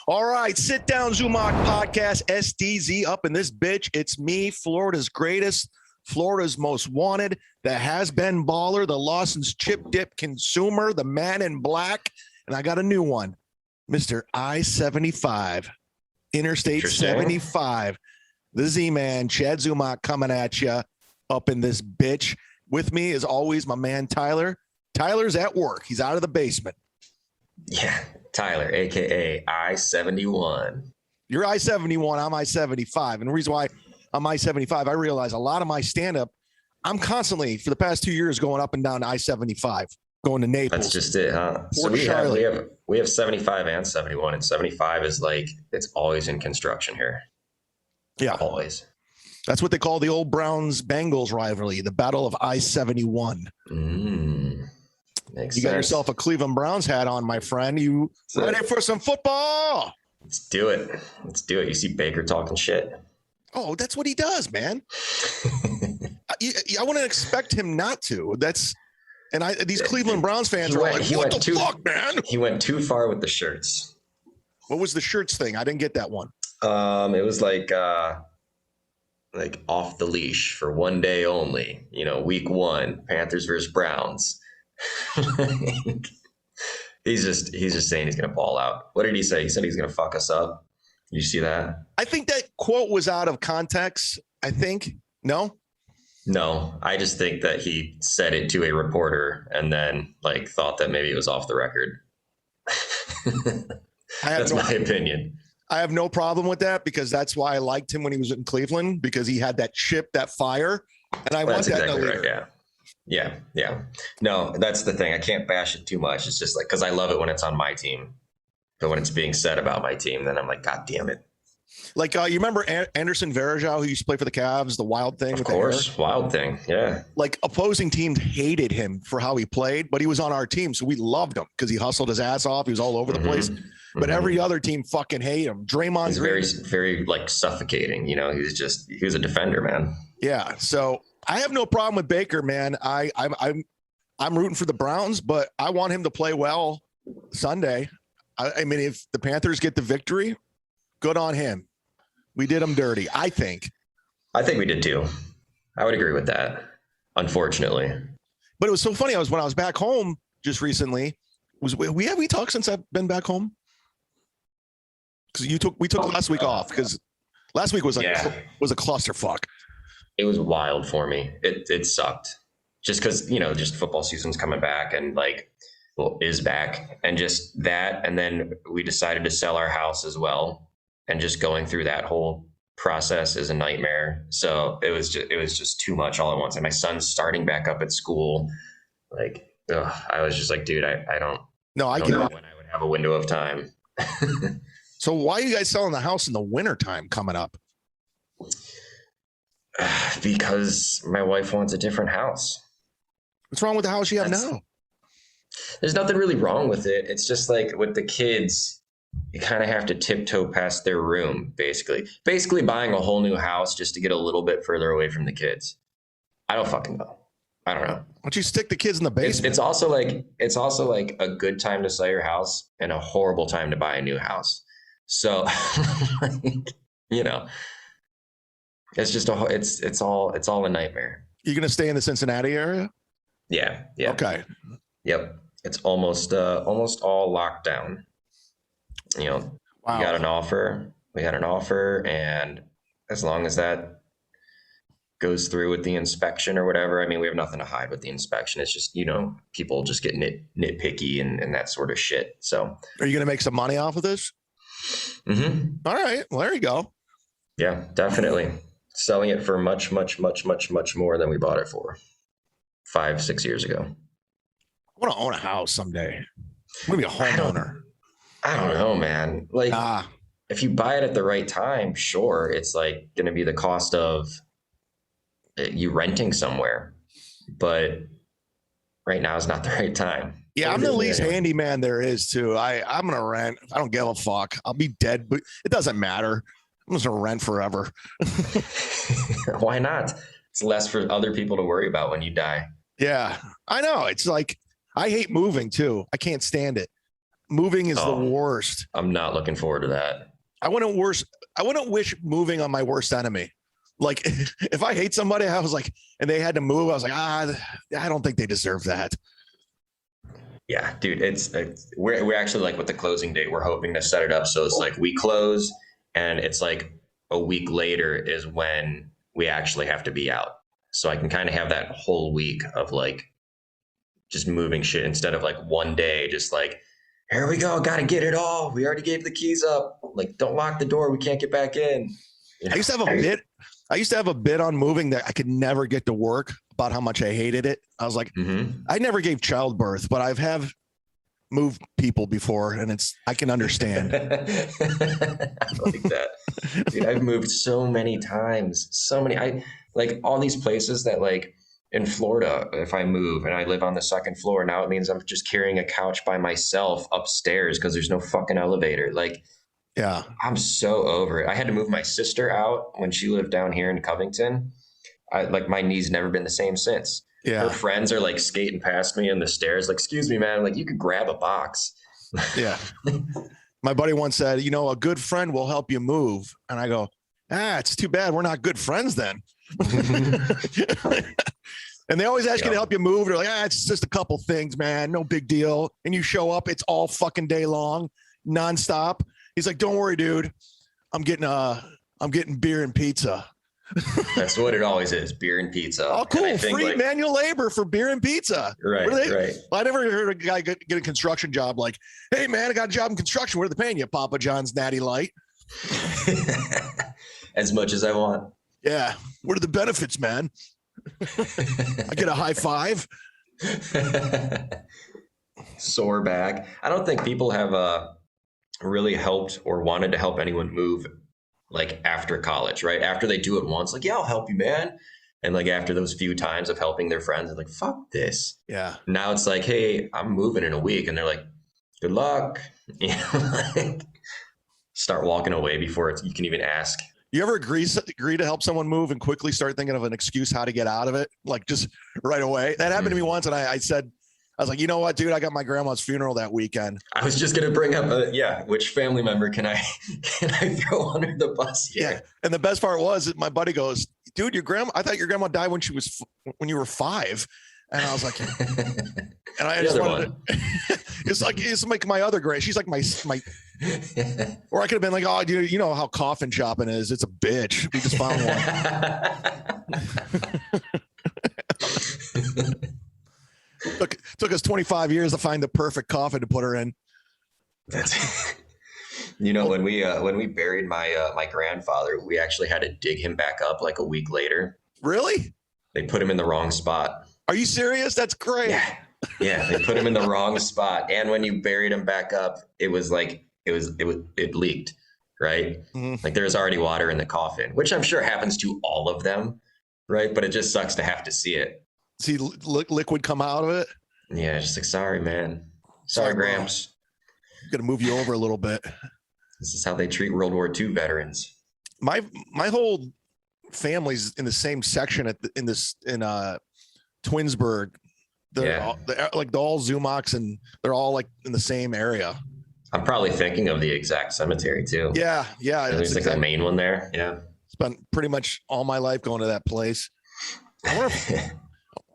All right, sit down, Zumock podcast, SDZ up in this bitch. It's me, Florida's greatest, Florida's most wanted, the has-been baller, the Lawson's chip dip consumer, the man in black, and I got a new one, Mr. I-75, Interstate 75, the Z-Man, chad-zumock coming at you up in this bitch. With me, as always, my man Tyler. Tyler's at work. He's out of the basement. Yeah, Tyler, a.k.a. I-71. You're I-71, I'm I-75. And the reason why I'm I-75, I realize a lot of my stand-up, I'm constantly, for the past 2 years, going up and down I-75, going to Naples. That's just it, huh? So we have 75 and 71, and 75 is like, it's always in construction here. Yeah. Always. That's what they call the old Browns-Bengals rivalry, the Battle of I-71. Makes you sense. Got yourself a Cleveland Browns hat on, my friend. You ready for some football? Let's do it. You see Baker talking shit? Oh, that's what he does, man. I wouldn't expect him not to. These Cleveland Browns fans are like, what the fuck, man? He went too far with the shirts. What was the shirts thing? I didn't get that one. It was like off the leash for one day only. Week 1, Panthers versus Browns. he's just saying he's gonna ball out. What did he say? He said he's gonna fuck us up. You see that? I think that quote was out of context. I think no, I just think that he said it to a reporter and then thought that maybe it was off the record. That's my opinion. I have no problem with that because that's why I liked him when he was in Cleveland, because he had that chip, that fire, and I want that in a leader. Right, yeah. No, that's the thing. I can't bash it too much. It's just because I love it when it's on my team, but when it's being said about my team, then I'm like, God damn it. You remember Anderson Varejao, who used to play for the Cavs, the Wild Thing? Of course, Wild Thing, yeah. Opposing teams hated him for how he played, but he was on our team, so we loved him because he hustled his ass off. He was all over the place. But every other team fucking hate him. Draymond's very, very suffocating. He was a defender, man. Yeah. So I have no problem with Baker, man. I'm rooting for the Browns, but I want him to play well Sunday. I mean, if the Panthers get the victory, good on him. We did him dirty, I think. I think we did too. I would agree with that, unfortunately. But it was so funny. When I was back home just recently, we talked since I've been back home? Because we took last week off because last week was a clusterfuck. It was wild for me. It sucked just because just football season's coming back and is back and just that, and then we decided to sell our house as well, and just going through that whole process is a nightmare. So it was just too much all at once, and my son's starting back up at school. I was just like, dude, I don't know when I would have a window of time. So why are you guys selling the house in the wintertime coming up? Because my wife wants a different house. What's wrong with the house you have now? There's nothing really wrong with it. It's just with the kids, you kind of have to tiptoe past their room, basically. Basically buying a whole new house just to get a little bit further away from the kids. I don't fucking know. I don't know. Why don't you stick the kids in the basement? It's also a good time to sell your house and a horrible time to buy a new house. So, it's just it's all a nightmare. You're going to stay in the Cincinnati area? Yeah. Okay. Yep. It's almost all locked down. Wow. We had an offer, and as long as that goes through with the inspection or whatever, I mean, we have nothing to hide with the inspection. It's just, people just get nitpicky and that sort of shit. So are you going to make some money off of this? Mm-hmm. All right. Well, there you go. Yeah, definitely. Selling it for much, much, much, much, much more than we bought it for 5-6 years ago. I want to own a house someday. I'm going to be a homeowner. I don't know, man. If you buy it at the right time, sure. It's going to be the cost of you renting somewhere. But right now is not the right time. Yeah, I'm the least handyman there is too. I'm going to rent. I don't give a fuck. I'll be dead, but it doesn't matter. I'm just going to rent forever. Why not? It's less for other people to worry about when you die. Yeah, I know. It's I hate moving too. I can't stand it. Moving is the worst. I'm not looking forward to that. I wouldn't wish moving on my worst enemy. Like if I hate somebody, I was like, and they had to move, I was like, I don't think they deserve that. Yeah, dude, we're actually like with the closing date, we're hoping to set it up so it's like we close and it's like a week later is when we actually have to be out. So I can kind of have that whole week of like just moving shit instead of like one day, just like, here we go, got to get it all. We already gave the keys up. Like, don't lock the door. We can't get back in. You know? I used to have a bit on moving that I could never get to work about how much I hated it. I was like, I never gave childbirth, but have moved people before, and I can understand. I like that. Dude, I've moved so many times. I like all these places that like in Florida, if I move and I live on the second floor, now it means I'm just carrying a couch by myself upstairs because there's no fucking elevator. Like, yeah, I'm so over it. I had to move my sister out when she lived down here in Covington. Like my knee's never been the same since. Yeah. Her friends are like skating past me in the stairs. Like, excuse me, man. Like, you could grab a box. Yeah. My buddy once said, a good friend will help you move. And I go, it's too bad we're not good friends then. And they always ask you to help you move. They're like, it's just a couple things, man. No big deal. And you show up, it's all fucking day long, nonstop. He's like, don't worry, dude. I'm getting beer and pizza. That's what it always is, beer and pizza. Oh, cool. Free manual labor for beer and pizza. Right. Well, I never heard a guy get a construction job like, hey, man, I got a job in construction. What are they paying you? Papa John's Natty Light. As much as I want. Yeah. What are the benefits, man? I get a high five. Sore back. I don't think people have really helped or wanted to help anyone move like after college, right? After they do it once, like, yeah, I'll help you, man. And like after those few times of helping their friends, they're like, fuck this. Yeah. Now it's like, hey, I'm moving in a week. And they're like, good luck. Like, start walking away before you can even ask. You ever agree to help someone move and quickly start thinking of an excuse how to get out of it? Like just right away. That happened to me once. And I was like, you know what, dude, I got my grandma's funeral that weekend. I was just going to bring up, which family member can I throw under the bus here? Yeah. And the best part was my buddy goes, dude, I thought your grandma died when you were 5. And I was like, and I just wanted to, it's like my other great. She's like my, or I could have been like, oh, dude, you know how coffin shopping is. It's a bitch. We just found one. Took us 25 years to find the perfect coffin to put her in. That's, when we buried my grandfather, we actually had to dig him back up like a week later. Really? They put him in the wrong spot. Are you serious? That's great. Yeah. They put him in the wrong spot. And when you buried him back up, it leaked, right? Mm-hmm. Like there's already water in the coffin, which I'm sure happens to all of them. Right. But it just sucks to have to see it. See liquid come out of it. Yeah. Just like, sorry, man. Sorry, Gramps. I'm going to move you over a little bit. This is how they treat World War II veterans. My whole family's in the same section in Twinsburg. They're all Zummocks, and they're all like in the same area. I'm probably thinking of the exact cemetery too. Yeah. There's like the main one there. Yeah. Spent pretty much all my life going to that place. I wonder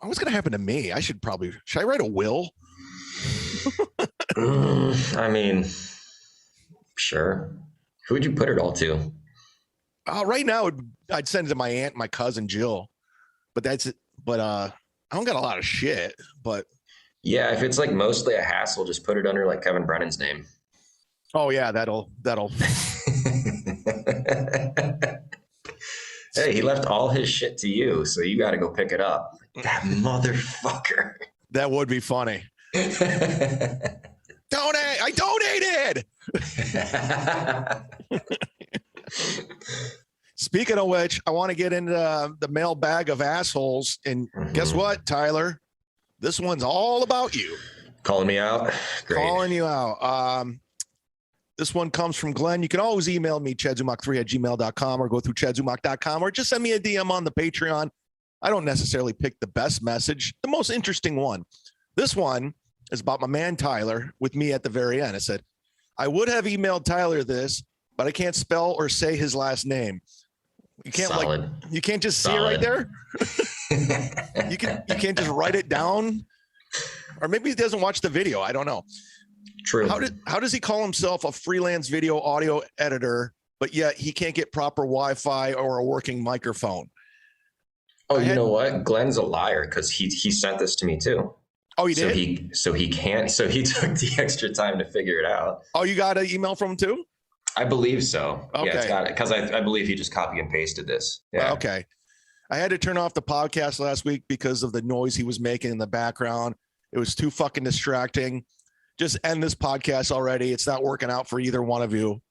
what's going to happen to me. Should I write a will? I mean, sure. Who would you put it all to? Right now, I'd send it to my aunt and my cousin Jill, but that's it. But I don't got a lot of shit. But yeah, if it's like mostly a hassle, just put it under like Kevin Brennan's name. Oh yeah, that'll. Hey, he left all his shit to you, so you got to go pick it up. That motherfucker. That would be funny. Donate! I donated. Speaking of which, I want to get into the mailbag of assholes, and guess what, Tyler? This one's all about you. Calling me out? Great. Calling you out. This one comes from Glenn. You can always email me, chadzumock3@gmail.com, or go through chadzumock.com, or just send me a DM on the Patreon. I don't necessarily pick the best message, the most interesting one. This one is about my man Tyler with me at the very end. I said, I would have emailed Tyler this, but I can't spell or say his last name. You can't Solid. you can't just see it Solid. right there. you can't just write it down. Or maybe he doesn't watch the video. I don't know. True. How does he call himself a freelance video audio editor, but yet he can't get proper Wi-Fi or a working microphone? Oh, you know what? Glenn's a liar because he sent this to me too. Oh, he did? So he can't. So he took the extra time to figure it out. Oh, you got an email from him too? I believe so. Okay. Yeah, it's got it because I believe he just copy and pasted this. Yeah. Okay. I had to turn off the podcast last week because of the noise he was making in the background. It was too fucking distracting. Just end this podcast already. It's not working out for either one of you.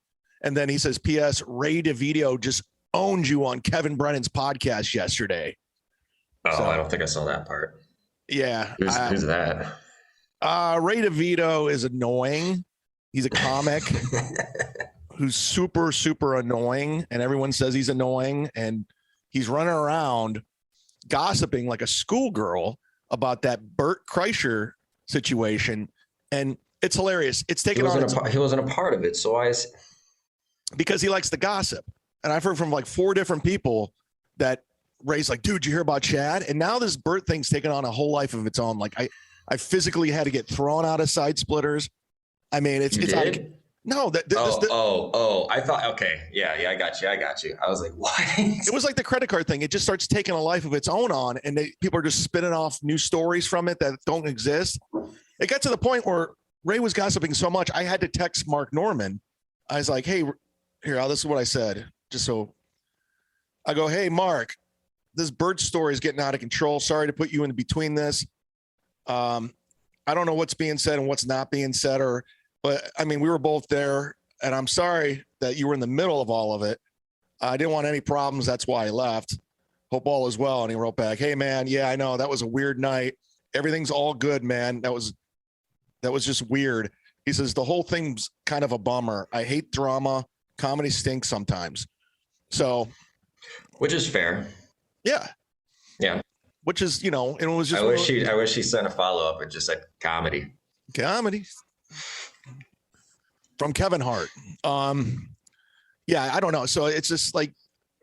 And then he says, P.S. Ray DeVito just owned you on Kevin Brennan's podcast yesterday. Oh, So, I don't think I saw that part. Yeah. Who's that? Ray DeVito is annoying. He's a comic who's super, super annoying. And everyone says he's annoying. And he's running around gossiping like a schoolgirl about that Bert Kreischer situation. And it's hilarious. It's taken on. He wasn't a part of it. So because he likes to gossip. And I've heard from like 4 different people that Ray's like, dude, you hear about Chad? And now this Bert thing's taken on a whole life of its own. Like I physically had to get thrown out of Side Splitters. I mean, it's out of, no. I thought, okay. Yeah. I got you. I was like, what? It was like the credit card thing. It just starts taking a life of its own on, and people are just spinning off new stories from it that don't exist. It got to the point where Ray was gossiping so much, I had to text Mark Norman. I was like, hey, here, this is what I said. Just so I go, hey, Mark, this Bert story is getting out of control. Sorry to put you in between this. I don't know what's being said and what's not being said, but I mean, we were both there, and I'm sorry that you were in the middle of all of it. I didn't want any problems. That's why I left. Hope all is well. And he wrote back, hey man, yeah, I know that was a weird night. Everything's all good, man. That was just weird. He says, the whole thing's kind of a bummer. I hate drama. Comedy stinks sometimes. So, which is fair. Yeah. Yeah. Which is, and it was just. I wish he sent a follow up and just said comedy. From Kevin Hart. Yeah, I don't know. So it's just like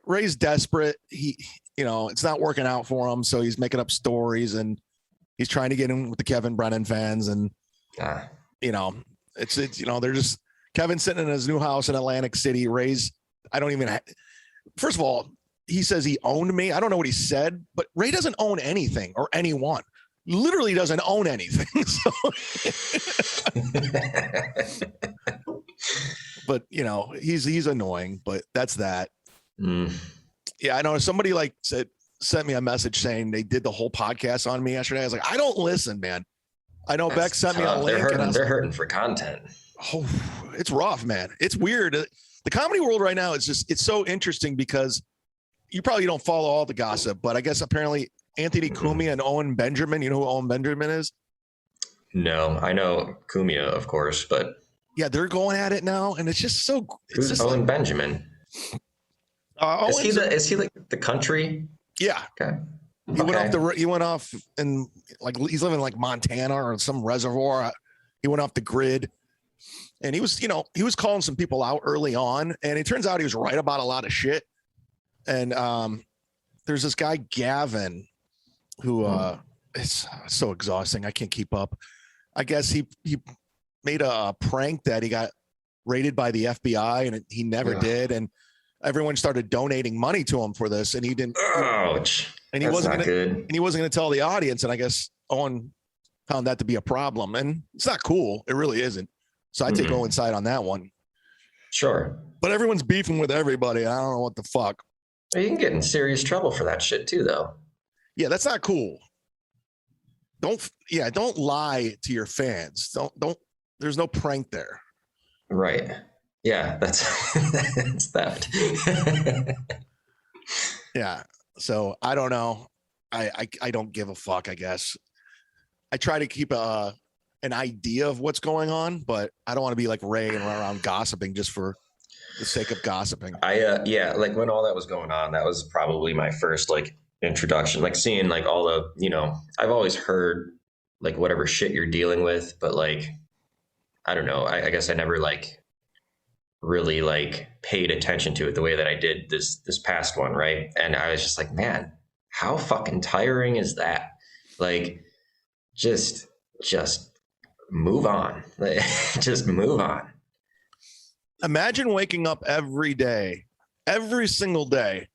Ray's desperate. He, it's not working out for him. So he's making up stories and he's trying to get in with the Kevin Brennan fans. And, it's they're just Kevin sitting in his new house in Atlantic City. Ray's, first of all, he says he owned me. I don't know what he said, but Ray doesn't own anything or anyone. Literally doesn't own anything. But he's annoying, but that's that. Yeah, I know somebody sent me a message saying they did the whole podcast on me yesterday. I was like, I don't listen, man. I know Beck sent me a link. They're hurting for content. Oh, it's rough, man. It's weird. The comedy world right now is it's so interesting because you probably don't follow all the gossip, but I guess apparently Anthony Cumia and Owen Benjamin, you know who Owen Benjamin is? No, I know Cumia, of course, but yeah, they're going at it now, and it's just so. Who's just Owen Benjamin? Is he like the country? Yeah. Okay. He went off and like he's living in like Montana or some reservoir. He went off the grid, and he was calling some people out early on, and it turns out he was right about a lot of shit. And there's this guy Gavin who it's so exhausting. I can't keep up. I guess he made a prank that he got raided by the FBI and he never did. And everyone started donating money to him for this. And he didn't. Ouch. And he wasn't going to tell the audience. And I guess Owen found that to be a problem. And it's not cool. It really isn't. So I take Owen side on that one. Sure. But everyone's beefing with everybody. I don't know what the fuck. You can get in serious trouble for that shit too, though. Yeah, that's not cool. Don't lie to your fans. Don't. There's no prank there. Right. Yeah, that's that. Yeah. So I don't know. I don't give a fuck, I guess. I try to keep an idea of what's going on, but I don't want to be like Ray and run around gossiping just for the sake of gossiping. Like when all that was going on, that was probably my first like introduction, like seeing like all the, I've always heard like whatever shit you're dealing with, but like, I don't know. I guess I never like really like paid attention to it the way that I did this past one, right? And I was just like, man, how fucking tiring is that? Like, just move on. Like, just move on. Imagine waking up every day, every single day,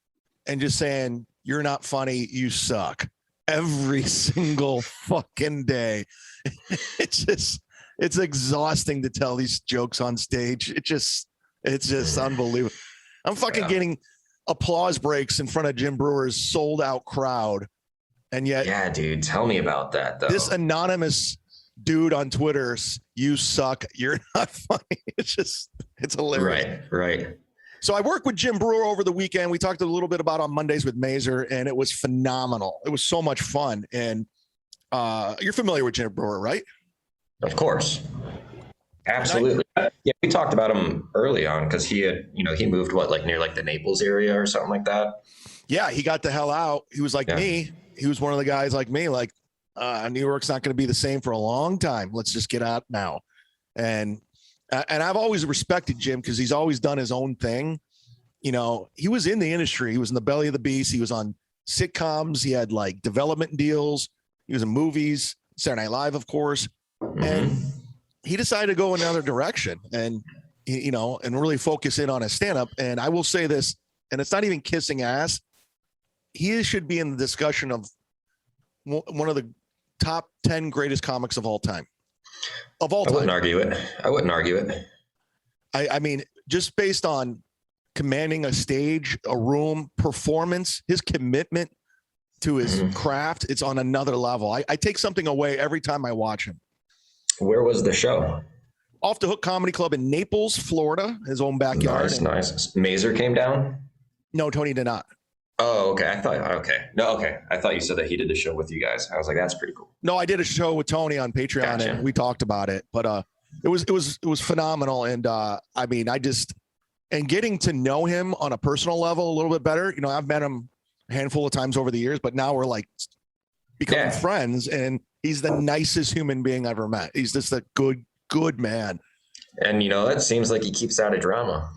and just saying, "You're not funny, you suck." Every single fucking day. It's exhausting to tell these jokes on stage. It's just unbelievable. I'm fucking getting applause breaks in front of Jim Breuer's sold out crowd. And yet, yeah, dude, tell me about that though. This anonymous dude on Twitter, "You suck, you're not funny." It's hilarious. Right. So I worked with Jim Breuer over the weekend. We talked a little bit about on Mondays with Mazer, and it was phenomenal. It was so much fun. And you're familiar with Jim Breuer, right? Of course. Absolutely. Yeah, we talked about him early on because he had, he moved near like the Naples area or something like that. Yeah, he got the hell out. He was like me. He was one of the guys like me, like New York's not going to be the same for a long time. Let's just get out now. And I've always respected Jim because he's always done his own thing. He was in the industry. He was in the belly of the beast. He was on sitcoms. He had like development deals. He was in movies, Saturday Night Live, of course. Mm-hmm. And he decided to go another direction and really focus in on his stand-up. And I will say this, and it's not even kissing ass. He should be in the discussion of one of the top 10 greatest comics of all time. I wouldn't argue it. I mean, just based on commanding a stage, a room, performance, his commitment to his craft, it's on another level. I take something away every time I watch him. Where was the show? Off the Hook Comedy Club in Naples, Florida, his own backyard. Nice. Mazer came down? No, Tony did not. Oh, okay. I thought you said that he did the show with you guys. I was like, that's pretty cool. No, I did a show with Tony on Patreon. Gotcha. And we talked about it, but it was phenomenal. And I mean, getting to know him on a personal level a little bit better. I've met him a handful of times over the years, but now we're like becoming friends, and he's the nicest human being I've ever met. He's just a good man. And it seems like he keeps out of drama.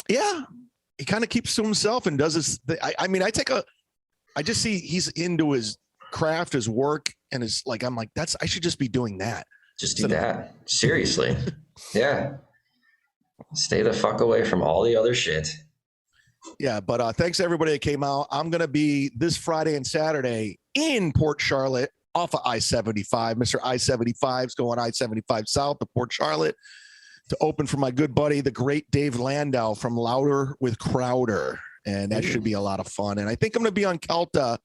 Yeah. He kind of keeps to himself and does his thing. I just see he's into his craft, his work, and I'm like, I should just be doing that. Just do that. Seriously. Yeah. Stay the fuck away from all the other shit. Yeah. But thanks to everybody that came out. I'm going to be this Friday and Saturday in Port Charlotte off of I-75. Mr. I-75 is going I-75 South to Port Charlotte to open for my good buddy, the great Dave Landau from Louder with Crowder. And that should be a lot of fun. And I think I'm going to be on Calta,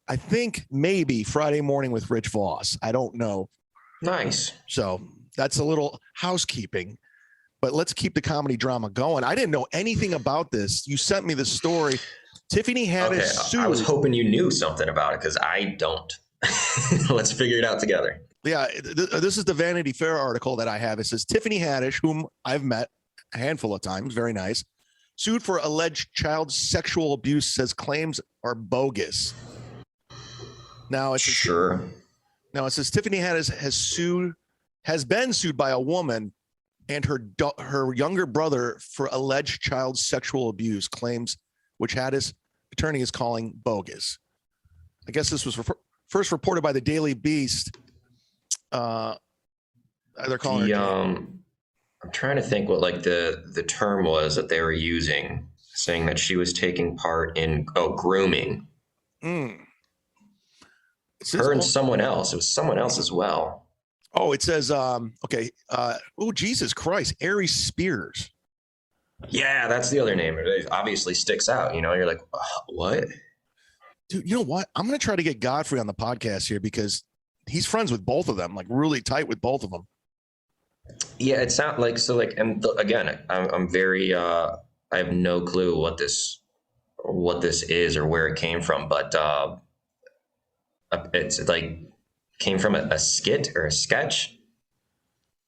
I think maybe Friday morning with Rich Voss. I don't know. Nice. So that's a little housekeeping, but let's keep the comedy drama going. I didn't know anything about this. You sent me the story. Tiffany Haddish sued. I was hoping you knew something about it because I don't. Let's figure it out together. Yeah, this is the Vanity Fair article that I have. It says Tiffany Haddish, whom I've met a handful of times, very nice, sued for alleged child sexual abuse, says claims are bogus. Now it's sure. Now it says Tiffany Haddish has been sued by a woman and her younger brother for alleged child sexual abuse claims, which Haddish attorney is calling bogus. I guess this was first reported by the Daily Beast. They're calling her. I'm trying to think what like the term was that they were using, saying that she was taking part in grooming. Her and someone else. It was someone else as well. Oh, it says okay. Oh, Jesus Christ, Ari Spears. Yeah, that's the other name. It obviously sticks out. You're like, what? Dude, you know what? I'm gonna try to get Godfrey on the podcast here because he's friends with both of them, like really tight with both of them. Yeah, it sounds like so. Like, and again, I'm very. I have no clue what this is or where it came from, but it's like came from a skit or a sketch.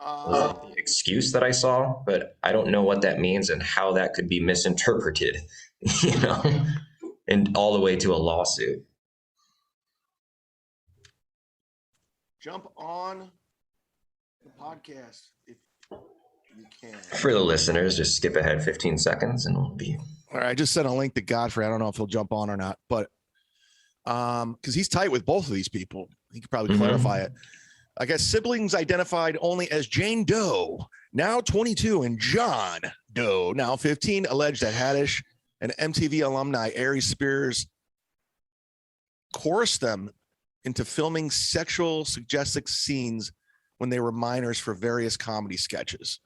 Was the excuse that I saw, but I don't know what that means and how that could be misinterpreted. And all the way to a lawsuit. jump on the podcast if you can. For the listeners, just skip ahead 15 seconds and we'll be. All right, I just sent a link to Godfrey. I don't know if he'll jump on or not, but because he's tight with both of these people, he could probably clarify it. I guess siblings identified only as Jane Doe, now 22, and John Doe, now 15, alleged that Haddish and MTV alumni Aries Spears coerced them into filming sexual suggestive scenes when they were minors for various comedy sketches.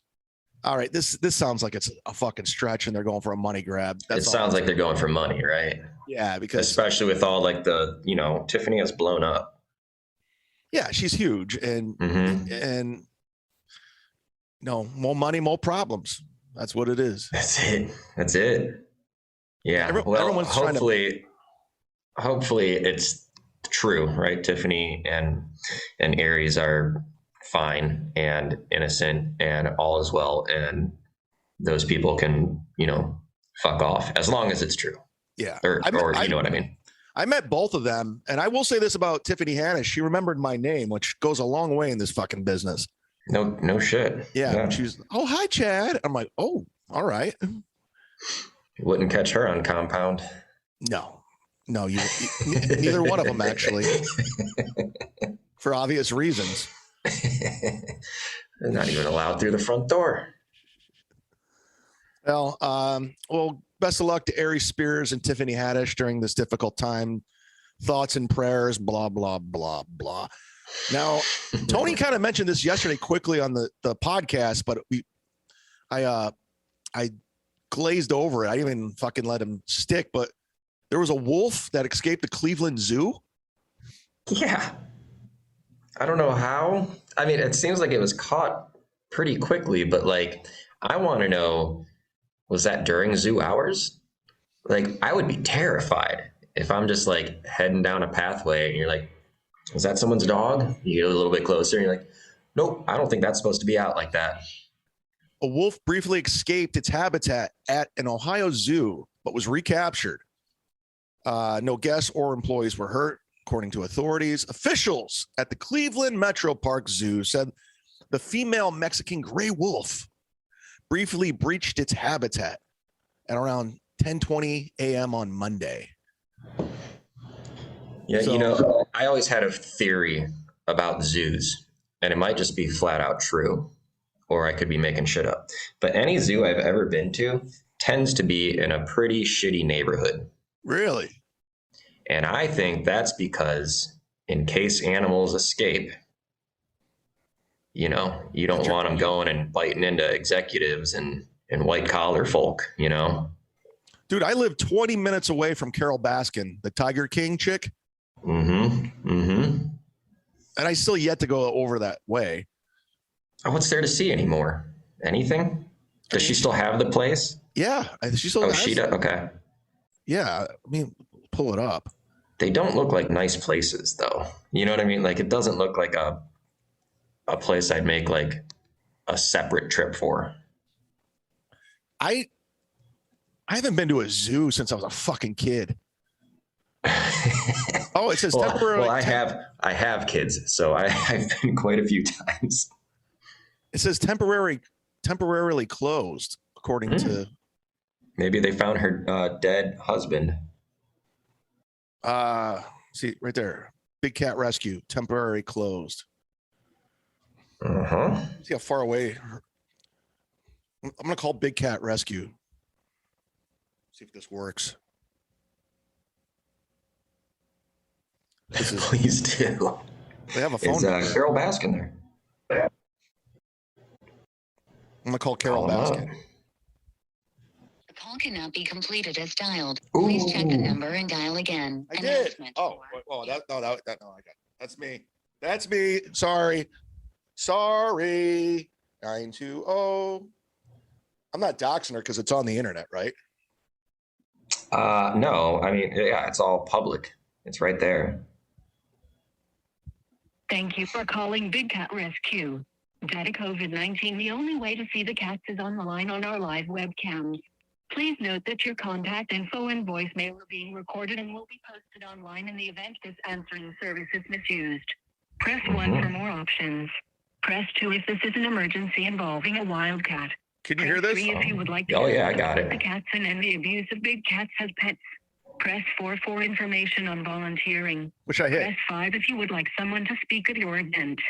All right, this sounds like it's a fucking stretch and they're going for a money grab. It sounds like they're going for money, right? Yeah, because especially with all like the, Tiffany has blown up. Yeah, she's huge and more money, more problems. That's what it is. That's it. Yeah. Everyone's hopefully it's true, right? Tiffany and Aries are fine and innocent and all is well, and those people can fuck off as long as it's true. Yeah, or you know what I mean. I met both of them, and I will say this about Tiffany Haddish: she remembered my name, which goes a long way in this fucking business. No shit. Yeah. She was, oh, hi, Chad. I'm like, oh, all right. You wouldn't catch her on Compound. No, you neither one of them actually, for obvious reasons. They're not even allowed through the front door. Well, best of luck to Aries Spears and Tiffany Haddish during this difficult time. Thoughts and prayers, blah, blah, blah, blah. Now, Tony kind of mentioned this yesterday quickly on the podcast, but I glazed over it. I didn't even fucking let him stick, but there was a wolf that escaped the Cleveland Zoo. Yeah. I don't know how. I mean, it seems like it was caught pretty quickly, but like, I want to know, was that during zoo hours? Like, I would be terrified if I'm just like heading down a pathway and you're like, is that someone's dog? You get a little bit closer and you're like, nope, I don't think that's supposed to be out like that. A wolf briefly escaped its habitat at an Ohio zoo, but was recaptured. No guests or employees were hurt, according to authorities. Officials at the Cleveland Metro Park Zoo said the female Mexican gray wolf briefly breached its habitat at around 10:20 a.m. on Monday. Yeah, I always had a theory about zoos, and it might just be flat out true, or I could be making shit up. But any zoo I've ever been to tends to be in a pretty shitty neighborhood. Really? And I think that's because in case animals escape, you don't want them going and biting into executives and white collar folk, Dude, I live 20 minutes away from Carol Baskin, the Tiger King chick. And I still yet to go over that way. What's there to see anymore? Anything? Does she still have the place? Yeah, she still. Oh, she does. Okay. Yeah, I mean, pull it up. They don't look like nice places, though. You know what I mean? Like, it doesn't look like a place I'd make like a separate trip for. I haven't been to a zoo since I was a fucking kid. Oh, it says temporarily. Well, I have kids, so I've been quite a few times. It says temporarily closed, according to. Maybe they found her dead husband. See right there, Big Cat Rescue, temporarily closed. See how far away. I'm gonna call Big Cat Rescue. See if this works. Please do. They have a phone. Is Carol Baskin there? I'm gonna call Carol Baskin. The call cannot be completed as dialed. Please check the number and dial again. I did. Oh, I got. That's me. That's me. Sorry. 920. I'm not doxing her because it's on the internet, right? No. I mean, yeah, it's all public. It's right there. Thank you for calling Big Cat Rescue. Due to COVID-19, the only way to see the cats is on the line on our live webcams. Please note that your contact info and voicemail are being recorded and will be posted online in the event this answering service is misused. Press 1 for more options. Press 2 if this is an emergency involving a wild cat. Can you hear this? 3 if you would like to Oh, yeah, I got support it. the cats and end the abuse of big cats as pets. Press 4 for information on volunteering. Which I hit. Press 5 if you would like someone to speak at your event.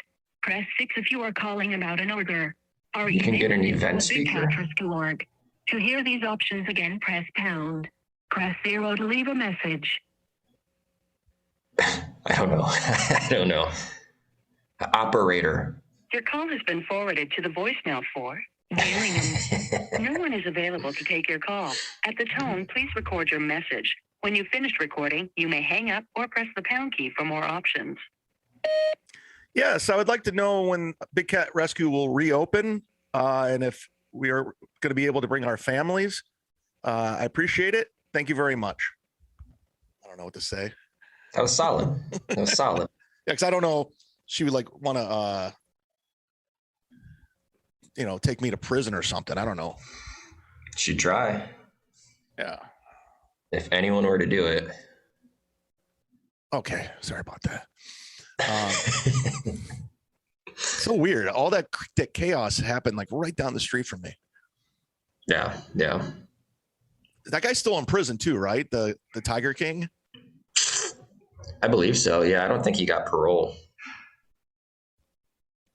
Press 6 if you are calling about an order. You can get an event Big speaker. Cat Rescue Org. To hear these options again, press pound. Press 0 to leave a message. I don't know. I don't know. Operator. Your call has been forwarded to the voicemail for Gillingham. No one is available to take your call. At the tone, please record your message. When you've finished recording, you may hang up or press the pound key for more options. Yes, I would like to know when Big Cat Rescue will reopen, and if we are going to be able to bring our families. I appreciate it. Thank you very much. I don't know what to say. That was solid. That was solid. Yeah, because I don't know. She would like want to, take me to prison or something. I don't know. She'd try. Yeah. If anyone were to do it. Okay. Sorry about that. So weird. All that chaos happened like right down the street from me. Yeah. Yeah. That guy's still in prison too, right? The Tiger King. I believe so. Yeah. I don't think he got parole.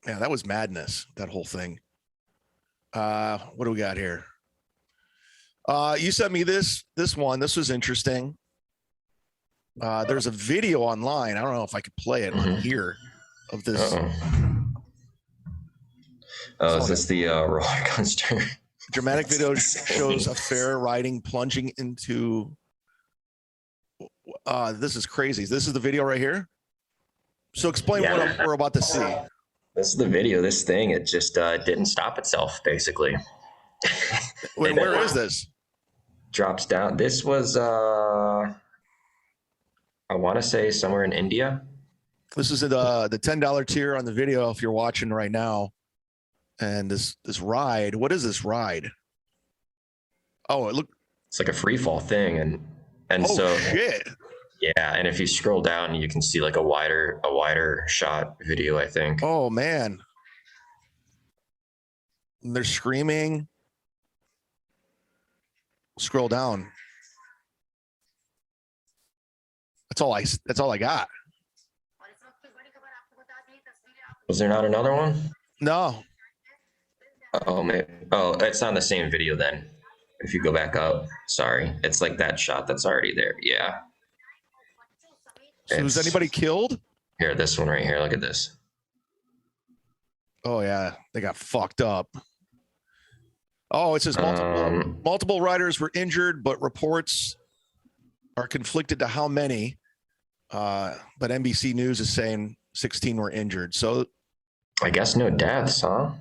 Yeah, that was madness, that whole thing. What do we got here? You sent me this one. This was interesting. There's a video online. I don't know if I could play it on here of this. Oh, is this the roller coaster? Dramatic video shows a fair riding plunging into. This is crazy. This is the video right here. So explain what we're about to see. This is the video. This thing, it just didn't stop itself, basically. Wait, where is this? Drops down. This was, I want to say somewhere in India. This is the $10 tier on the video if you're watching right now. And this ride, what is this ride? Oh, it's like a free fall thing. And so shit. Yeah, and if you scroll down, you can see like a wider shot video, I think. Oh man. And they're screaming. Scroll down. That's all I got. Was there not another one? No. Oh, maybe. Oh, it's on the same video then. If you go back up, sorry. It's like that shot that's already there. Yeah. So was anybody killed? Here, this one right here. Look at this. Oh yeah, they got fucked up. Oh, it says multiple riders were injured, but reports are conflicted to how many. But NBC News is saying 16 were injured. So I guess no deaths, huh?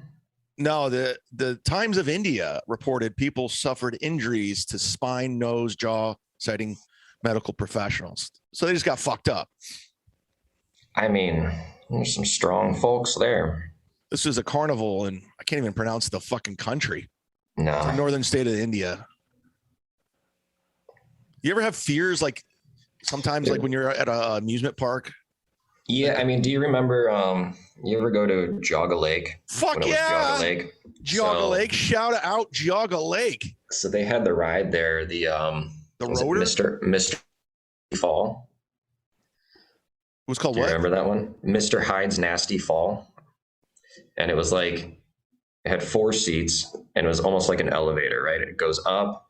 No, the Times of India reported people suffered injuries to spine, nose, jaw, citing medical professionals. So they just got fucked up. I mean, there's some strong folks there. This is a carnival, and I can't even pronounce the fucking country. No. It's the northern state of India. You ever have fears like sometimes like when you're at an amusement park? Yeah, I mean, do you remember you ever go to Geauga Lake? Fuck yeah. Geauga Lake. Geauga Lake. Shout out Geauga Lake. So they had the ride there, the rotor? Mr. Fall. It was called Do you what? remember that one? Mr. Hyde's Nasty Fall. And it was like, it had 4 seats and it was almost like an elevator, right? It goes up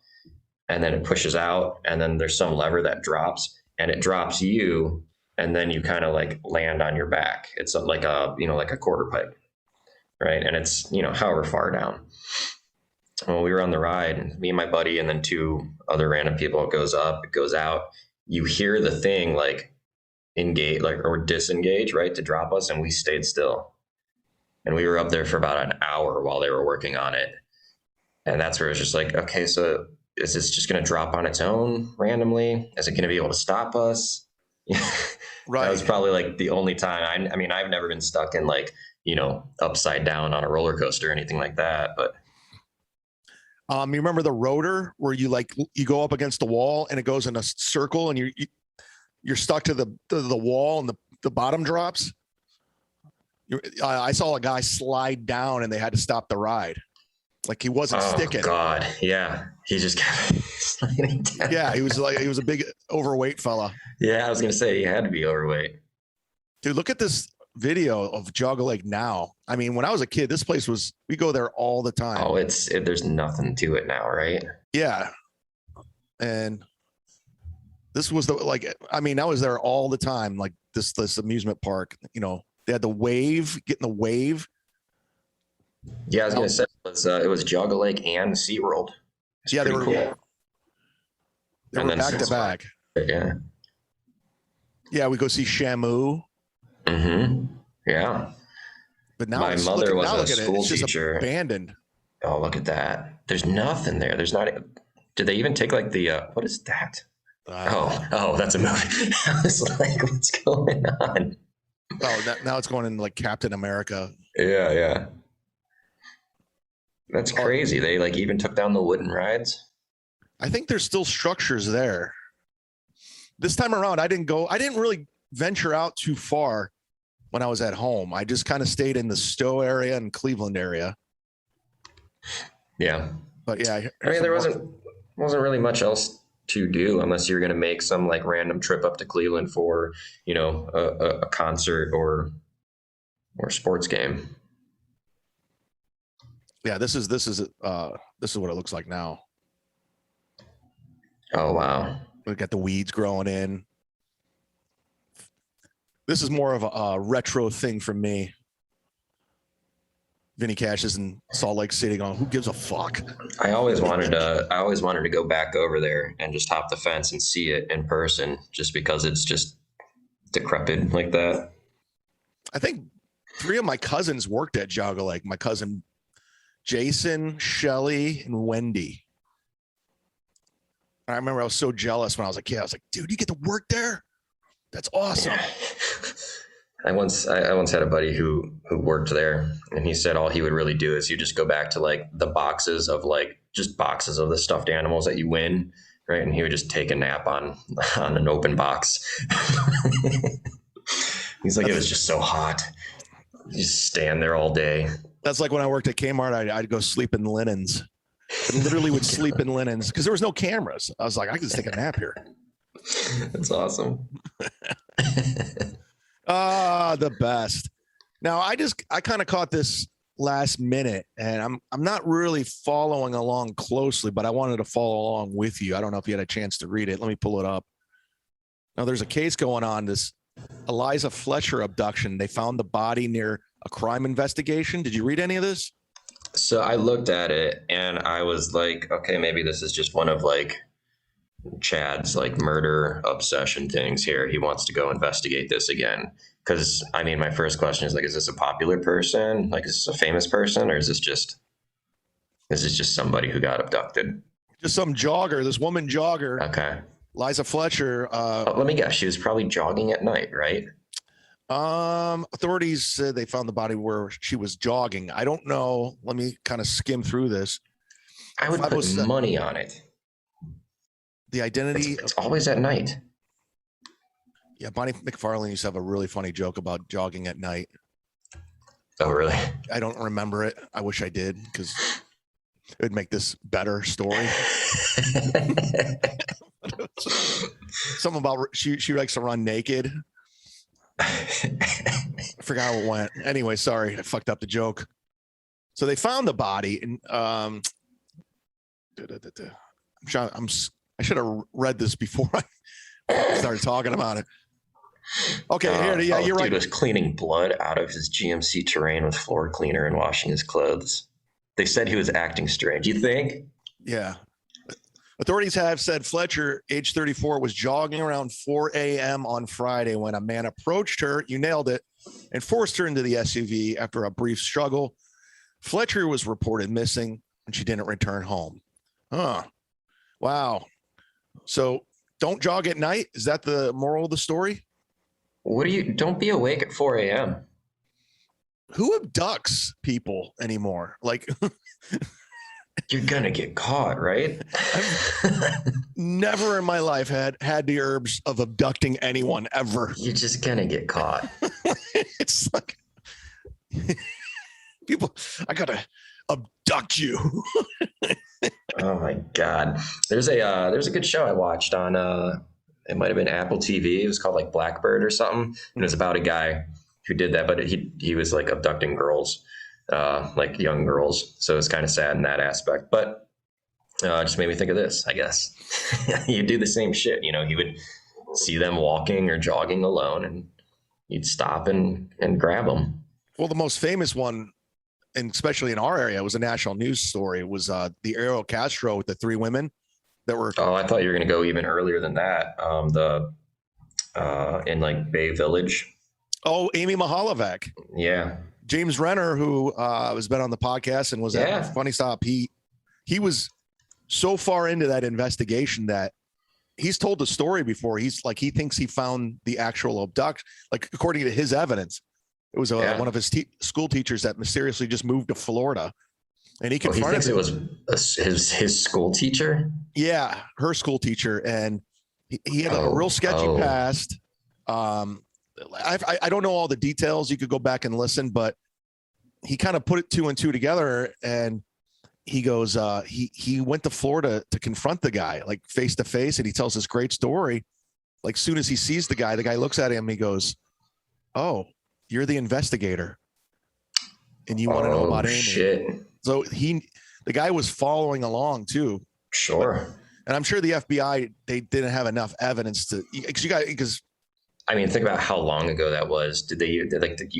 and then it pushes out and then there's some lever that drops and it drops you and then you kind of like land on your back. It's like a, like a quarter pipe, right? And it's, however far down. Well, we were on the ride and me and my buddy and then 2 other random people, it goes up, it goes out. You hear the thing like engage, like, or disengage, right? To drop us. And we stayed still. And we were up there for about an hour while they were working on it. And that's where it's just like, okay, so is this just going to drop on its own randomly? Is it going to be able to stop us? Right. That was probably like the only time. I mean, I've never been stuck in like, upside down on a roller coaster or anything like that. But you remember the rotor where you go up against the wall and it goes in a circle and you're stuck to the wall and the bottom drops? I saw a guy slide down and they had to stop the ride. Like he wasn't sticking. Oh God. Yeah. He just kept sliding down. Yeah. He was a big overweight fella. Yeah. I was going to say he had to be overweight. Dude, look at this video of Jogger Lake now. I mean, when I was a kid, this place we go there all the time. Oh, there's nothing to it now, right? Yeah. And this was I was there all the time. Like this amusement park, they had the wave, getting the wave. Yeah, I was going to say it was Jogger Lake and SeaWorld. Yeah, they were cool. They were back to back. Yeah. Yeah, we go see Shamu. Mm-hmm. Yeah. But now my mother was a school teacher. Abandoned. Oh, look at that. There's nothing there. There's not. Did they even take like the what is that? Oh, that's a movie. I was like, what's going on? Oh, now it's going in like Captain America. Yeah. That's crazy. They like even took down the wooden rides. I think there's still structures there. This time around, I didn't really venture out too far when I was at home. I just kind of stayed in the Stowe area and Cleveland area. Yeah. But yeah. I mean, there wasn't really much else to do unless you were going to make some like random trip up to Cleveland for, a concert or sports game. Yeah, this is what it looks like now. Oh wow. We got the weeds growing in. This is more of a retro thing for me. Vinny Cash is in Salt Lake City going, who gives a fuck? I always wanted to go back over there and just hop the fence and see it in person just because it's just decrepit like that. I think 3 of my cousins worked at Jogger Lake. My cousin Jason, Shelly, and Wendy. I remember I was so jealous when I was a kid. I was like, dude, you get to work there? That's awesome. Yeah. I once had a buddy who worked there, and he said all he would really do is you just go back to like the boxes of the stuffed animals that you win, right? And he would just take a nap on an open box. He's like, it was just so hot. You just stand there all day. That's like when I worked at Kmart, I'd go sleep in linens. I literally would sleep in linens because there was no cameras. I was like, I can just take a nap here. That's awesome. The best. Now I kind of caught this last minute, and I'm not really following along closely, but I wanted to follow along with you. I don't know if you had a chance to read it. Let me pull it up. Now there's a case going on, this Eliza Flercher abduction. They found the body near a crime investigation. Did you read any of this? So I looked at it and I was like, okay, maybe this is just one of like Chad's like murder obsession things here. He wants to go investigate this again. Because I mean, my first question is like, is this a popular person? Like, is this a famous person, or is this just somebody who got abducted? Just some jogger, this woman jogger. Okay. Eliza Flercher. Let me guess. She was probably jogging at night, right? Authorities said they found the body where she was jogging. I don't know. Let me kind of skim through this. I would put money on it. The identity. It's always at night. Yeah, Bonnie McFarlane used to have a really funny joke about jogging at night. Oh, really? I don't remember it. I wish I did, because it would make this better story. Something about she likes to run naked. I forgot how it went. Anyway, sorry, I fucked up the joke. So they found the body, and I should have read this before I started talking about it. Okay, you're right. Dude was cleaning blood out of his GMC Terrain with floor cleaner and washing his clothes. They said he was acting strange. You think? Yeah. Authorities have said Fletcher, age 34, was jogging around 4 a.m. on Friday when a man approached her, you nailed it, and forced her into the SUV after a brief struggle. Fletcher was reported missing, and she didn't return home. Huh. Wow. So don't jog at night? Is that the moral of the story? Don't be awake at 4 a.m. Who abducts people anymore? Like... You're gonna get caught, right? I've never in my life had the urge of abducting anyone ever. You're just gonna get caught. It's like, People, I gotta abduct you. Oh my God. There's a good show I watched on it might have been Apple TV. It was called like Blackbird or something. And it was about a guy who did that, but he was like abducting girls, like young girls. So it's kind of sad in that aspect. But it just made me think of this, I guess. You do the same shit. He would see them walking or jogging alone and you'd stop and grab them. Well, the most famous one, and especially in our area, was a national news story. It was the Ariel Castro with the 3 women that were. Oh, I thought you were going to go even earlier than that. In like Bay Village. Oh, Amy Mahalovac. Yeah. James Renner, who has been on the podcast and was at Funny Stop. He was so far into that investigation that he's told the story before. He's like, he thinks he found the actual abduction, like according to his evidence. It was one of his school teachers that mysteriously just moved to Florida, and he confronted. He thinks it was his school teacher. Yeah, her school teacher, and he had like a real sketchy past. I don't know all the details. You could go back and listen, but he kind of put it 2 and 2 together, and he goes, he went to Florida to confront the guy, like face to face, and he tells this great story. Like, soon as he sees the guy looks at him, he goes, "Oh, you're the investigator, and you want to know about Amy." Shit. So the guy was following along too. Sure. And I'm sure the FBI, they didn't have enough evidence because I mean, think about how long ago that was. Did they you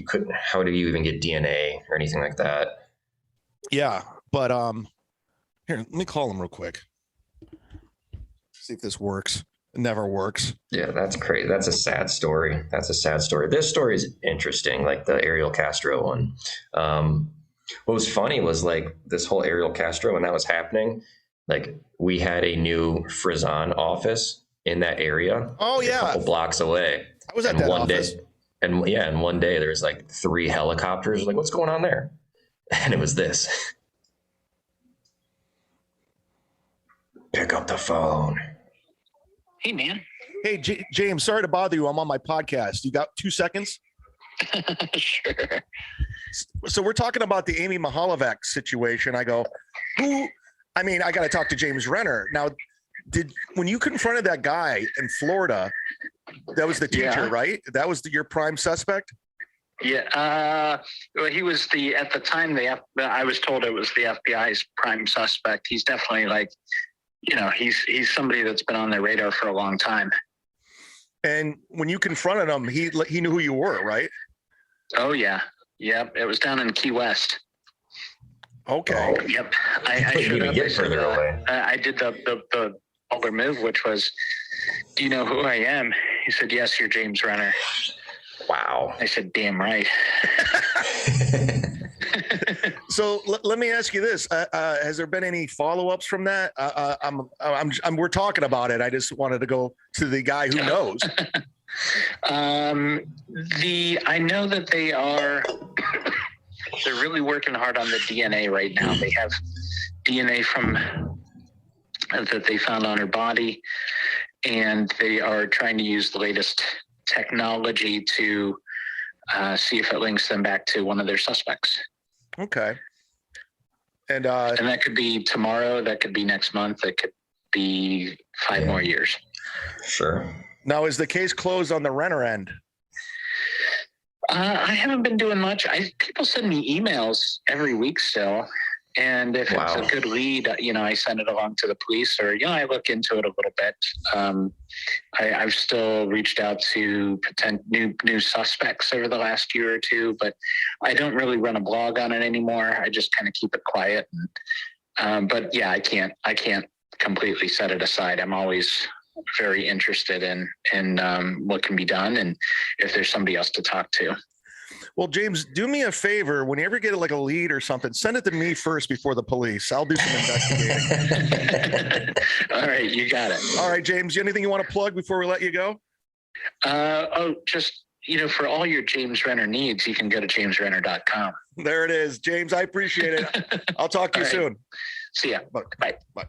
couldn't? How do you even get DNA or anything like that? Yeah, but here, let me call him real quick. See if this works. It never works. Yeah, that's crazy. That's a sad story. This story is interesting, like the Ariel Castro one. What was funny was like this whole Ariel Castro, when that was happening, like we had a new Frizon office in that area. Oh yeah, a couple blocks away. I was at that office. And one day there was like 3 helicopters. Like, what's going on there? And it was this. Pick up the phone. Hey, man. Hey, James, sorry to bother you. I'm on my podcast. You got 2 seconds? Sure. So we're talking about the Amy Mahalovac situation. I go, I got to talk to James Renner. Now, when you confronted that guy in Florida, that was the teacher, right? That was your prime suspect? Yeah. Well, he was at the time, I was told it was the FBI's prime suspect. He's definitely like, he's somebody that's been on their radar for a long time. And when you confronted him, he knew who you were, right? Oh yeah. Yep. It was down in Key West. Okay. Yep. I showed up. Further away. I did the older move, which was, "Do you know who I am?" He said, "Yes, you're James Renner." Wow. I said, "Damn right." So let me ask you this: has there been any follow-ups from that? We're talking about it. I just wanted to go to the guy who knows. I know that they're really working hard on the DNA right now. They have DNA that they found on her body, and they are trying to use the latest technology to see if it links them back to one of their suspects. Okay. And that could be tomorrow. That could be next month. That could be 5 more years. Sure. Now, is the case closed on the Renner end? I haven't been doing much. People send me emails every week still. And if it's a good lead, I send it along to the police, or, I look into it a little bit. I've still reached out to new suspects over the last year or two, but I don't really run a blog on it anymore. I just kind of keep it quiet. But yeah, I can't completely set it aside. I'm always very interested in what can be done, and if there's somebody else to talk to. Well, James, do me a favor. When you ever get like a lead or something, send it to me first before the police. I'll do some investigating. All right, you got it. All right, James, anything you want to plug before we let you go? Just, for all your James Renner needs, you can go to jamesrenner.com. There it is. James, I appreciate it. I'll talk to you soon. See ya. Bye. Bye.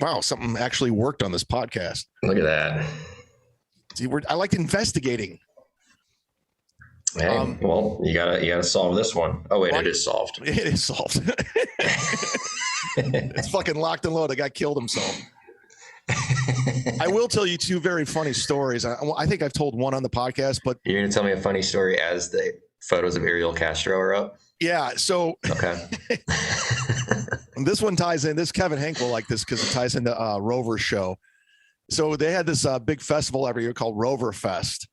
Wow, something actually worked on this podcast. Look at that. See, I like investigating. Hey, well, you gotta solve this one. Oh wait, it is solved. It is solved. It's fucking locked and loaded. The guy killed himself. I will tell you two very funny stories. I think I've told one on the podcast, but you're gonna tell me a funny story as the photos of Ariel Castro are up. Yeah. So okay. This one ties in. This Kevin Hank will like this because it ties into Rover's show. So they had this big festival every year called Rover Fest,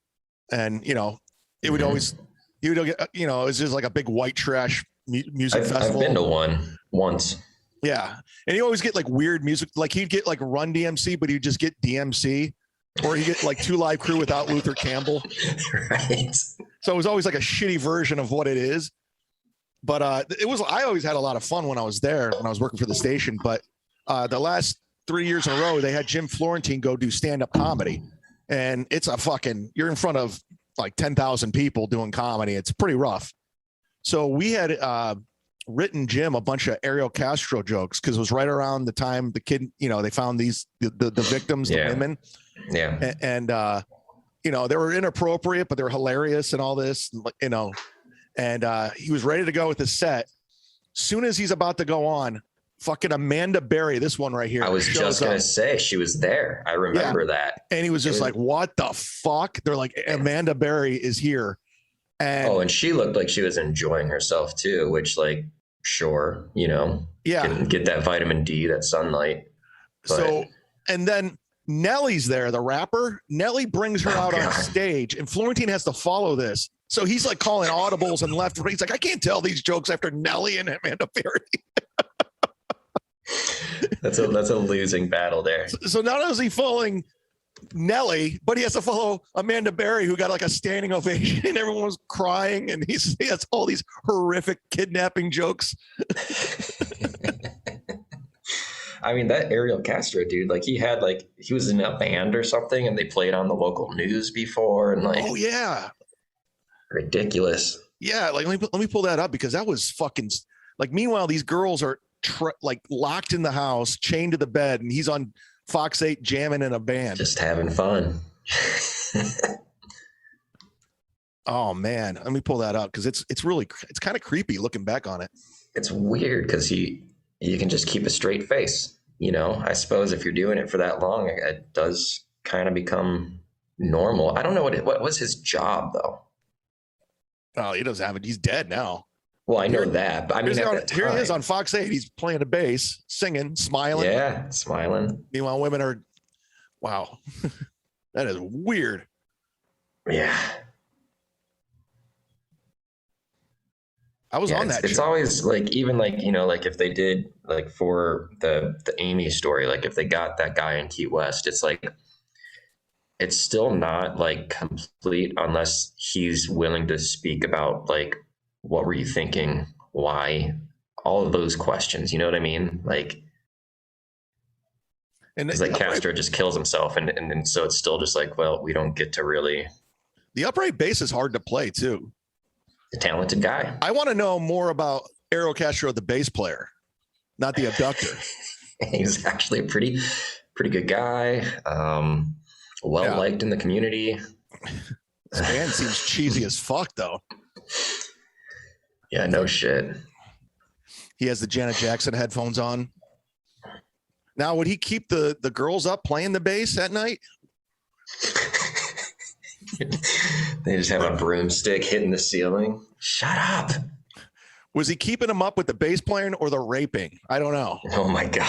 and it would always, it was just like a big white trash music festival. I've been to one once. Yeah. And you always get like weird music. Like he'd get like Run DMC, but he'd just get DMC, or he'd get like Two Live Crew without Luther Campbell. Right. So it was always like a shitty version of what it is. But I always had a lot of fun when I was there, when I was working for the station. But the last 3 years in a row, they had Jim Florentine go do stand-up comedy. And it's you're in front of like 10,000 people doing comedy. It's pretty rough. So we had written Jim a bunch of Ariel Castro jokes because it was right around the time the kid, they found the victims, the women. Yeah. And they were inappropriate, but they were hilarious and all this, and he was ready to go with the set. Soon as he's about to go on, fucking Amanda Berry, this one right here. I was just going to say she was there. I remember that. And he was just like, what the fuck? They're like, Amanda Berry is here. And she looked like she was enjoying herself too, which sure, can get that vitamin D, that sunlight. But... So, and then Nelly's there, the rapper. Nelly brings her out on stage, and Florentine has to follow this. So he's like calling audibles and left. He's like, I can't tell these jokes after Nelly and Amanda Berry. That's a losing battle there. So not only is he following Nelly, but he has to follow Amanda Berry, who got like a standing ovation, and everyone was crying, and he has all these horrific kidnapping jokes. I mean, that Ariel Castro dude, he was in a band or something, and they played on the local news before, and oh yeah, ridiculous. Yeah, let me pull that up because that was fucking meanwhile, these girls are locked in the house, chained to the bed, and he's on Fox 8 jamming in a band, just having fun. Oh man, let me pull that up because it's kind of creepy looking back on it. It's weird because you can just keep a straight face. I suppose if you're doing it for that long, it does kind of become normal. I don't know what was his job though. Oh, he doesn't have it. He's dead now. Well, I know that, but I mean, here he is on Fox 8. He's playing a bass, singing, smiling. Yeah, smiling. Meanwhile, women are, wow, that is weird. Yeah. I was on that. It's always even if they did for the Amy story, if they got that guy in Key West, it's still not complete unless he's willing to speak about what were you thinking? Why? All of those questions, you know what I mean? And it's Castro just kills himself. And so it's still just well, we don't get to really. The upright bass is hard to play too. A talented guy. I want to know more about Ariel Castro, the bass player, not the abductor. He's actually a pretty good guy. Liked in the community. This band seems cheesy as fuck though. Yeah, no shit. He has the Janet Jackson headphones on. Now, would he keep the girls up playing the bass at night? They just have a broomstick hitting the ceiling. Shut up. Was he keeping them up with the bass playing or the raping? I don't know. Oh my God.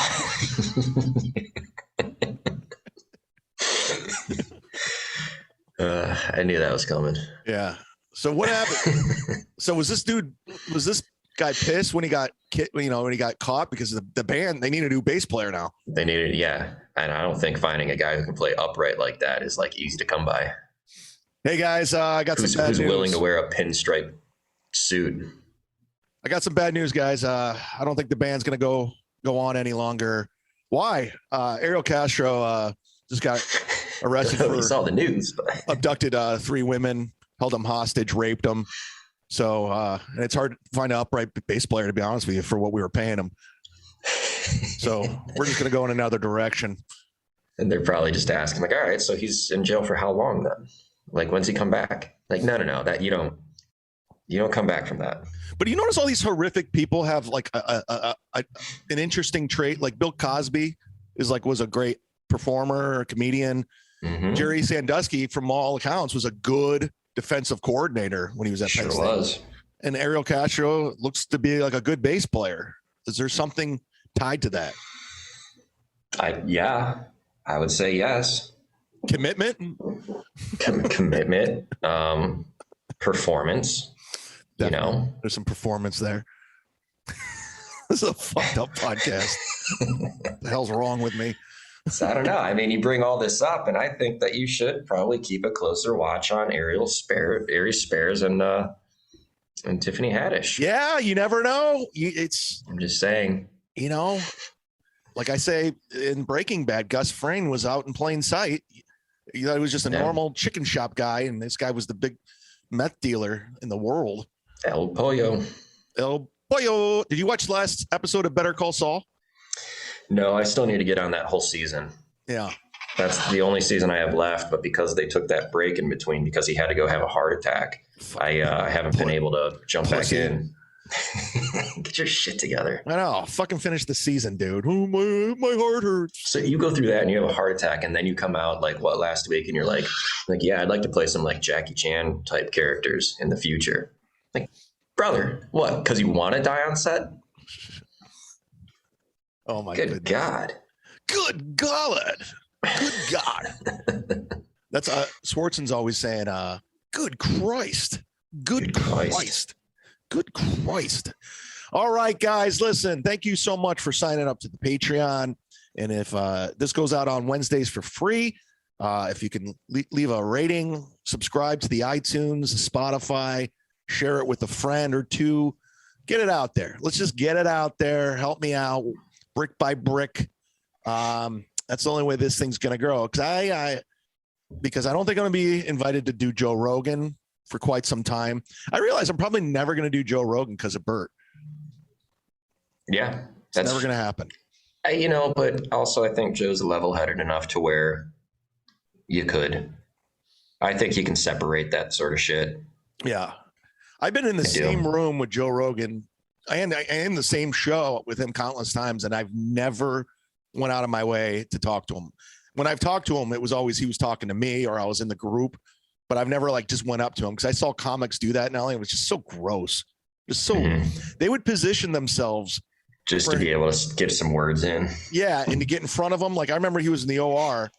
I knew that was coming. Yeah. So what happened? So was this guy pissed when he got caught because the band, they need a new bass player now. They needed, yeah. And I don't think finding a guy who can play upright like that is easy to come by. Hey guys, I got some bad news. Who's willing to wear a pinstripe suit? I got some bad news, guys. I don't think the band's gonna go on any longer. Why? Ariel Castro just got arrested for saw the news, but abducted 3 women, held them hostage, raped them. So and it's hard to find an upright bass player, to be honest with you, for what we were paying him. So we're just gonna go in another direction. And they're probably just asking, all right, so he's in jail for how long then? When's he come back? No, that you don't You don't come back from that. But you notice all these horrific people have like an interesting trait. Like Bill Cosby was a great performer, a comedian. Mm-hmm. Jerry Sandusky, from all accounts, was a good defensive coordinator when he was at Penn State. Was. And Ariel Castro looks to be like a good bass player. Is there something tied to that? I would say yes. Commitment? Commitment, performance. Definitely. There's some performance there. This is a fucked up podcast. What the hell's wrong with me? So I don't know. I mean, you bring all this up, and I think that you should probably keep a closer watch on Ariel Spares and Tiffany Haddish. Yeah, you never know. I'm just saying. Like I say in Breaking Bad, Gus Fring was out in plain sight. He was just a normal chicken shop guy, and this guy was the big meth dealer in the world. El Pollo. Did you watch the last episode of Better Call Saul? No, I still need to get on that whole season. Yeah. That's the only season I have left, but because they took that break in between because he had to go have a heart attack, I haven't been able to jump back in. Get your shit together. I know. Fucking finish the season, dude. Oh, my heart hurts. So you go through that and you have a heart attack, and then you come out last week, and you're like, yeah, I'd like to play some like Jackie Chan type characters in the future. Like, brother, what? Because you want to die on set? Oh my goodness. God. Good God. Good God. That's Swartzen's always saying, good Christ. Good Christ. Good Christ. All right, guys, listen, thank you so much for signing up to the Patreon. And if this goes out on Wednesdays for free, if you can leave a rating, subscribe to the iTunes, Spotify, share it with a friend or two, get it out there. Let's just get it out there. Help me out brick by brick. That's the only way this thing's going to grow. Because I don't think I'm going to be invited to do Joe Rogan for quite some time. I realize I'm probably never going to do Joe Rogan because of Bert. Yeah. That's never going to happen. But also I think Joe's level-headed enough to where you could. I think you can separate that sort of shit. Yeah. I've been in the same room with Joe Rogan. I am the same show with him countless times, and I've never went out of my way to talk to him. When I've talked to him, it was always he was talking to me or I was in the group, but I've never just went up to him because I saw comics do that in LA. It was just so gross. Just so they would position themselves just to be able to get some words in. Yeah, and to get in front of him. Like I remember he was in the OR,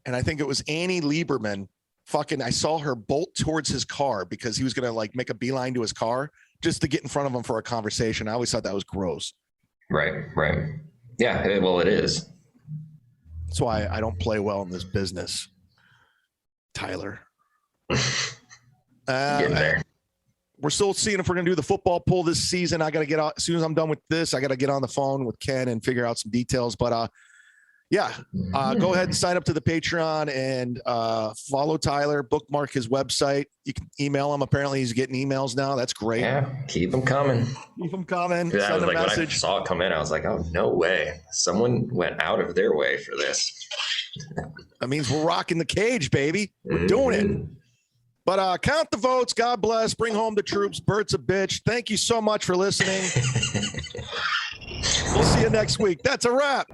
and I think it was Annie Lieberman. I saw her bolt towards his car because he was going to make a beeline to his car just to get in front of him for a conversation. I always thought that was gross. Right. Yeah, well, it is. That's why I don't play well in this business, Tyler. Getting there. We're still seeing if we're going to do the football poll this season. I got to get out as soon as I'm done with this. I got to get on the phone with Ken and figure out some details. But go ahead and sign up to the Patreon and follow Tyler. Bookmark his website. You can email him. Apparently, he's getting emails now. That's great. Yeah, keep them coming. Keep them coming. Send a message. When I saw it come in, I was like, "Oh no way! Someone went out of their way for this." That means we're rocking the cage, baby. We're doing it. But count the votes. God bless. Bring home the troops. Bert's a bitch. Thank you so much for listening. We'll see you next week. That's a wrap.